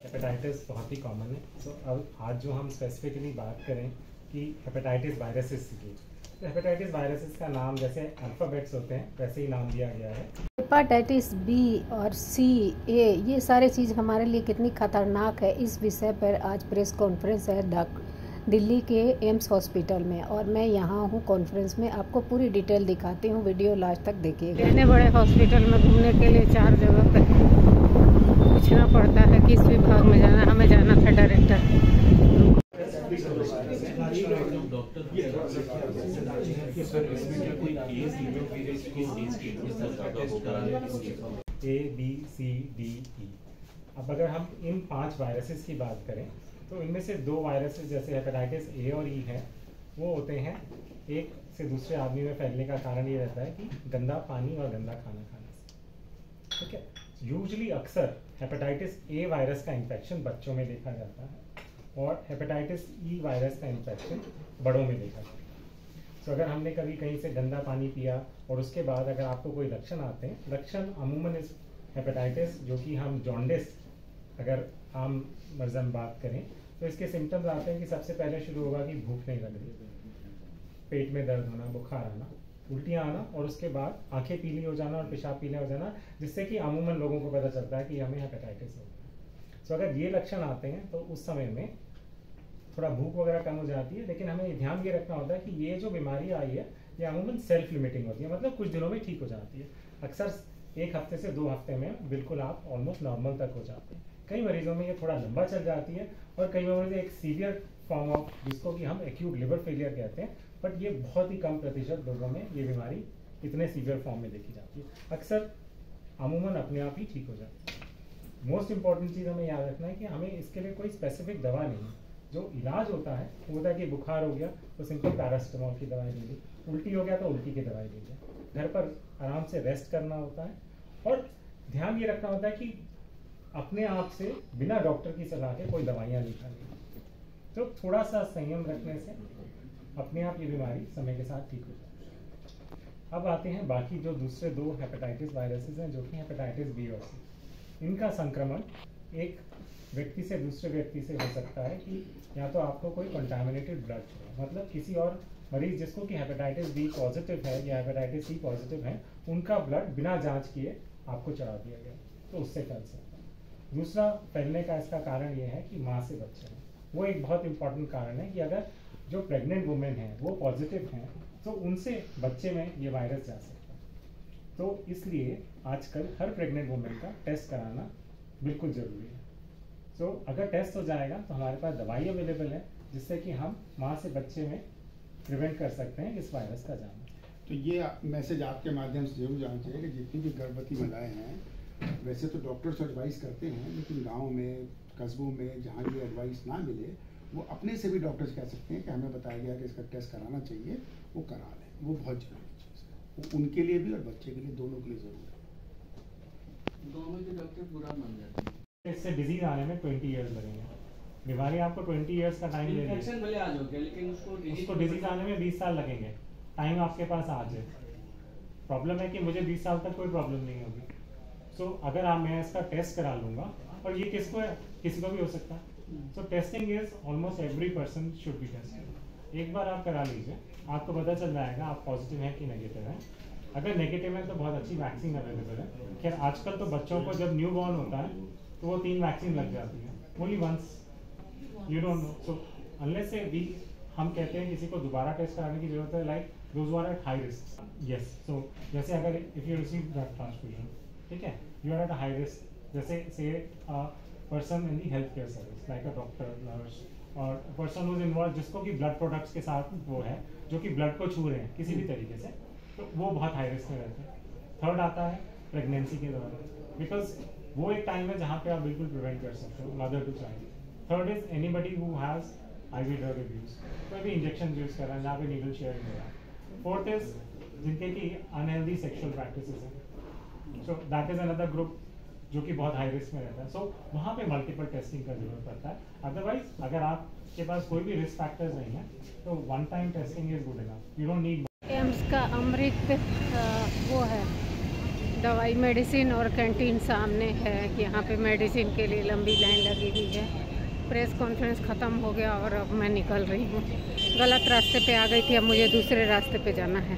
Hepatitis बहुत ही common है। अब आज जो हम स्पेसिफिकली बात करें कि हेपेटाइटिस वायरसेस की, तो हेपेटाइटिस वायरसेस का नाम जैसे अल्फ़ाबेट्स होते हैं वैसे ही नाम दिया गया है। हेपेटाइटिस बी और सी, ए, ये सारे चीज़ हमारे लिए कितनी खतरनाक है, इस विषय पर आज प्रेस कॉन्फ्रेंस है दिल्ली के एम्स हॉस्पिटल में, और मैं यहाँ हूँ कॉन्फ्रेंस में। आपको पूरी डिटेल दिखाती हूँ, वीडियो लास्ट तक देखिएगा। इतने बड़े हॉस्पिटल में घूमने के लिए 4 जगह पर पूछना पड़ता है किस विभाग में जाना। हमें जाना था director. A, B, C, D, E। अब अगर हम इन 5 वायरसेस की बात करें तो इनमें से 2 वायरसेस जैसे हेपेटाइटिस ए और ई है, वो होते हैं एक से दूसरे आदमी में फैलने का कारण ये रहता है कि गंदा पानी और गंदा खाना खाने से। ठीक है, यूजुअली अक्सर हेपेटाइटिस ए वायरस का इन्फेक्शन बच्चों में देखा जाता है और हेपेटाइटिस ई वायरस का इन्फेक्शन बड़ों में देखा जाता है। तो अगर हमने कभी कहीं से गंदा पानी पिया और उसके बाद अगर आपको कोई लक्षण आते हैं, लक्षण अमूमन इस हेपेटाइटिस जो कि हम जॉन्डिस अगर आम मर्जन बात करें तो इसके सिम्टम्स आते हैं कि सबसे पहले शुरू होगा कि भूख नहीं लग रही, पेट में दर्द होना, बुखार आना, उल्टियाँ आना और उसके बाद आंखें पीली हो जाना और पेशाब पीला हो जाना, जिससे कि अमूमन लोगों को पता चलता है कि हमें हेपेटाइटिस हो गया। तो अगर ये लक्षण आते हैं तो उस समय में थोड़ा भूख वगैरह कम हो जाती है, लेकिन हमें ध्यान ये रखना होता है कि ये जो बीमारी आई है ये अमूमन सेल्फ लिमिटिंग होती है, मतलब कुछ दिनों में ठीक हो जाती है। अक्सर 1 हफ्ते से 2 हफ्ते में बिल्कुल आप ऑलमोस्ट नॉर्मल तक हो जाते हैं। कई मरीजों में ये थोड़ा लंबा चल जाती है और कई मरीजों में एक सीवियर फॉर्म ऑफ, जिसको कि हम एक्यूट लिवर फेलियर कहते हैं, बट ये बहुत ही कम प्रतिशत लोगों में ये बीमारी इतने सीवियर फॉर्म में देखी जाती है। अक्सर अमूमन अपने आप ही ठीक हो जाती है। मोस्ट इंपॉर्टेंट चीज़ हमें याद रखना है कि हमें इसके लिए कोई स्पेसिफिक दवा नहीं है। जो इलाज होता है वो होता है कि बुखार हो गया तो सिंपल पैरासिटामोल की दवाई ले ली, उल्टी हो गया तो उल्टी की दवाई ले लिया, घर पर आराम से रेस्ट करना होता है और ध्यान ये रखना होता है कि अपने आप से बिना डॉक्टर की सलाह के कोई दवाइयाँ नहीं खानी। तो थोड़ा सा संयम रखने से अपने आप ये बीमारी समय के साथ ठीक हो जाती है। अब आते हैं बाकी जो दूसरे 2 हेपेटाइटिस वायरसेस हैं जो कि हेपेटाइटिस बी और सी। इनका संक्रमण एक व्यक्ति से दूसरे व्यक्ति से हो सकता है कि या तो आपको कोई कंटामिनेटेड ब्लड हो, मतलब किसी और मरीज जिसको कि हेपेटाइटिस बी पॉजिटिव है या हेपेटाइटिस सी पॉजिटिव है, उनका ब्लड बिना जांच किए आपको चढ़ा दिया गया, तो उससे फैल सकता है। दूसरा फैलने का इसका कारण ये है कि माँ से बच्चे हैं, वो एक बहुत इंपॉर्टेंट कारण है कि अगर जो प्रेग्नेंट वुमेन हैं वो पॉजिटिव हैं तो उनसे बच्चे में ये वायरस जा सकता है। तो इसलिए आजकल हर प्रेग्नेंट वुमेन का टेस्ट कराना बिल्कुल ज़रूरी है। तो अगर टेस्ट हो जाएगा तो हमारे पास दवाई अवेलेबल है जिससे कि हम माँ से बच्चे में प्रिवेंट कर सकते हैं इस वायरस का जाना। तो ये मैसेज आपके माध्यम से जरूर जाना चाहिए कि जितनी भी गर्भवती महिलाएं हैं, वैसे तो डॉक्टर्स एडवाइस करते हैं, लेकिन गांव में, कस्बों में जहाँ भी एडवाइस ना मिले, वो अपने से भी डॉक्टर्स कह सकते हैं कि हमें बताया गया कि इसका टेस्ट कराना चाहिए, वो करा लें। वो बहुत जरूरी चीज़ है, वो उनके लिए भी और बच्चे के लिए, दोनों के लिए ज़रूरी है। गाँव के डॉक्टर बुरा मान जाते हैं। इससे डिजीज आने में 20 ईयर्स लगेंगे। बीमारी आपको 20 ईयर्स का टाइम लेगी, इन्फेक्शन भले आज हो गया लेकिन उसको डिजीज आने में 20 साल लगेंगे। टाइम आपके पास आज है। प्रॉब्लम है कि मुझे 20 साल तक कोई प्रॉब्लम नहीं होगी। सो अगर मैं इसका टेस्ट करा लूँगा, और ये किसको है, किसी को भी हो सकता है। सो testing is almost every person should be tested. एक बार आप करा लीजिए, आपको पता चल जाएगा आप पॉजिटिव हैं कि नेगेटिव हैं। अगर नेगेटिव है तो बहुत अच्छी वैक्सीन अवेलेबल है। खैर आजकल तो बच्चों को जब न्यू बॉर्न होता है तो वो 3 वैक्सीन लग जाती है, only once, you don't know. So unless से भी हम कहते हैं किसी को दोबारा टेस्ट कराने की जरूरत है, like those are at high risk. Yes, so जैसे अगर if you receive blood transfusion, ठीक है, you are at a high risk, जैसे से person in the health care service like a doctor, nurse और पर्सन हुज इन्वॉल्व जिसको कि blood products के साथ वो है, जो कि ब्लड को छू रहे हैं किसी भी तरीके से, तो वो बहुत हाई रिस्क में रहते हैं। थर्ड आता है प्रेगनेंसी के दौरान, बिकॉज वो एक टाइम है जहाँ पे आप बिल्कुल प्रिवेंट कर सकते हो mother to child. Third is anybody who has IV drug abuse, कोई भी इंजेक्शन यूज़ कर रहा है जहाँ पे नीडल शेयरिंग हो रहा है। फोर्थ इज जिनके की अनहेल्दी सेक्शुअल प्रैक्टिसेस हैं, so that is another group जो कि बहुत हाई रिस्क में रहता है। सो वहाँ पे मल्टीपल टेस्टिंग का जरूरत पड़ता है। अदरवाइज अगर आपके पास कोई भी रिस्क फैक्टर्स नहीं है तो one time testing is good enough, you don't need. AIIMS का अमृत वो है दवाई मेडिसिन और कैंटीन सामने है। यहाँ पे मेडिसिन के लिए लंबी लाइन लगी हुई है। प्रेस कॉन्फ्रेंस ख़त्म हो गया और अब मैं निकल रही हूँ। गलत रास्ते पे आ गई थी, अब मुझे दूसरे रास्ते पे जाना है।